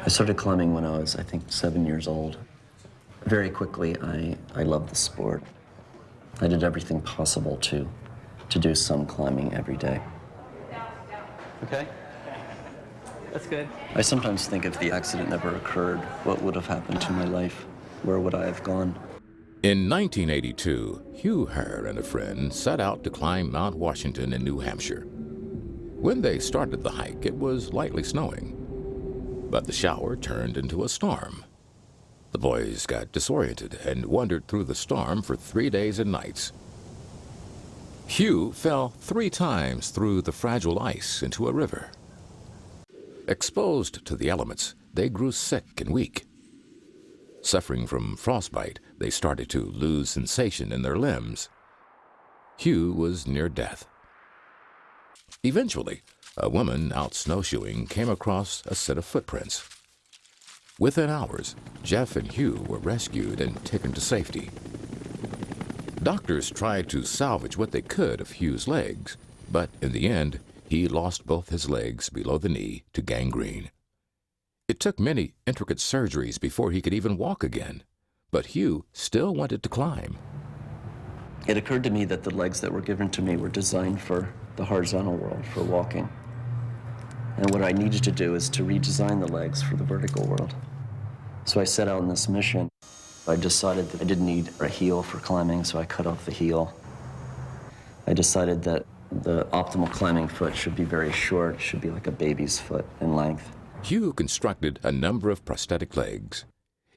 I started climbing when I was, I think, 7 years old. Very quickly, I loved the sport. I did everything possible to do some climbing every day. Okay. That's good. I sometimes think if the accident never occurred, what would have happened to my life? Where would I have gone? In 1982, Hugh Hare and a friend set out to climb Mount Washington in New Hampshire. When they started the hike, it was lightly snowing, but the shower turned into a storm. The boys got disoriented and wandered through the storm for 3 days and nights. Hugh fell 3 times through the fragile ice into a river. Exposed to the elements, they grew sick and weak. Suffering from frostbite, they started to lose sensation in their limbs. Hugh was near death. Eventually, a woman out snowshoeing came across a set of footprints. Within hours, Jeff and Hugh were rescued and taken to safety. Doctors tried to salvage what they could of Hugh's legs, but in the end, he lost both his legs below the knee to gangrene. It took many intricate surgeries before he could even walk again, but Hugh still wanted to climb. It occurred to me that the legs that were given to me were designed for the horizontal world, for walking. And what I needed to do is to redesign the legs for the vertical world. So I set out on this mission. I decided that I didn't need a heel for climbing, so I cut off the heel. I decided that the optimal climbing foot should be very short, should be like a baby's foot in length. Hugh constructed a number of prosthetic legs.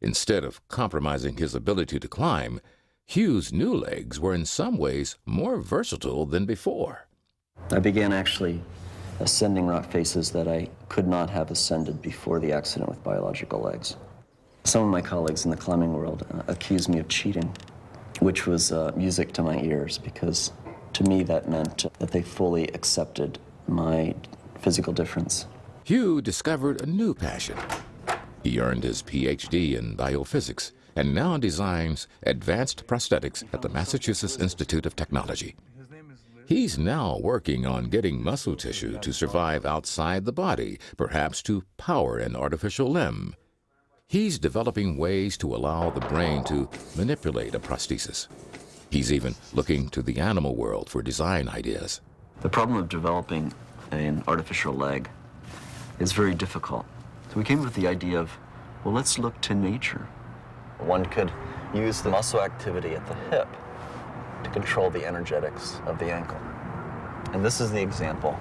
Instead of compromising his ability to climb, Hugh's new legs were in some ways more versatile than before. I began actually ascending rock faces that I could not have ascended before the accident with biological legs. Some of my colleagues in the climbing world accused me of cheating, which was music to my ears, because to me that meant that they fully accepted my physical difference. Hugh discovered a new passion. He earned his PhD in biophysics and now designs advanced prosthetics at the Massachusetts Institute of Technology. He's now working on getting muscle tissue to survive outside the body, perhaps to power an artificial limb. He's developing ways to allow the brain to manipulate a prosthesis. He's even looking to the animal world for design ideas. The problem of developing an artificial leg is very difficult. So we came up with the idea of, well, let's look to nature. One could use the muscle activity at the hip to control the energetics of the ankle. And this is the example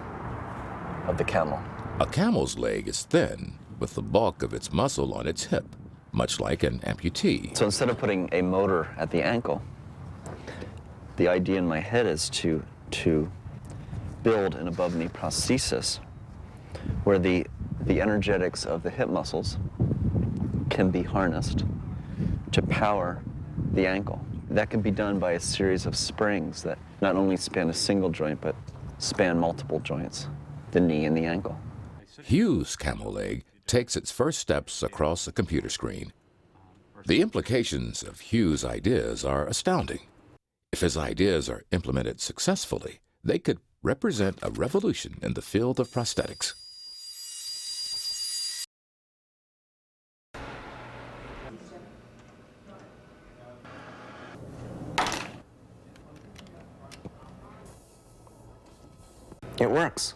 of the camel. A camel's leg is thin, with the bulk of its muscle on its hip, much like an amputee. So instead of putting a motor at the ankle, the idea in my head is to build an above-knee prosthesis where the energetics of the hip muscles can be harnessed to power the ankle. That can be done by a series of springs that not only span a single joint, but span multiple joints, the knee and the ankle. Hugh's camel leg takes its first steps across a computer screen. The implications of Hugh's ideas are astounding. If his ideas are implemented successfully, they could represent a revolution in the field of prosthetics. It works.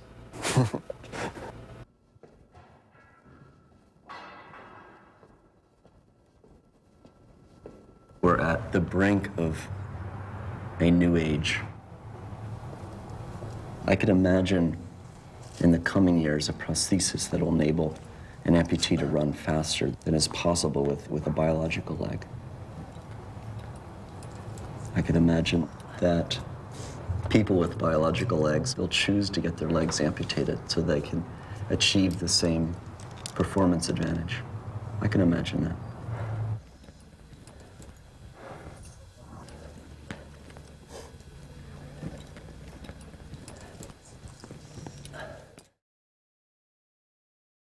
We're at the brink of a new age. I could imagine in the coming years a prosthesis that will enable an amputee to run faster than is possible with a biological leg. I could imagine that people with biological legs will choose to get their legs amputated so they can achieve the same performance advantage. I can imagine that.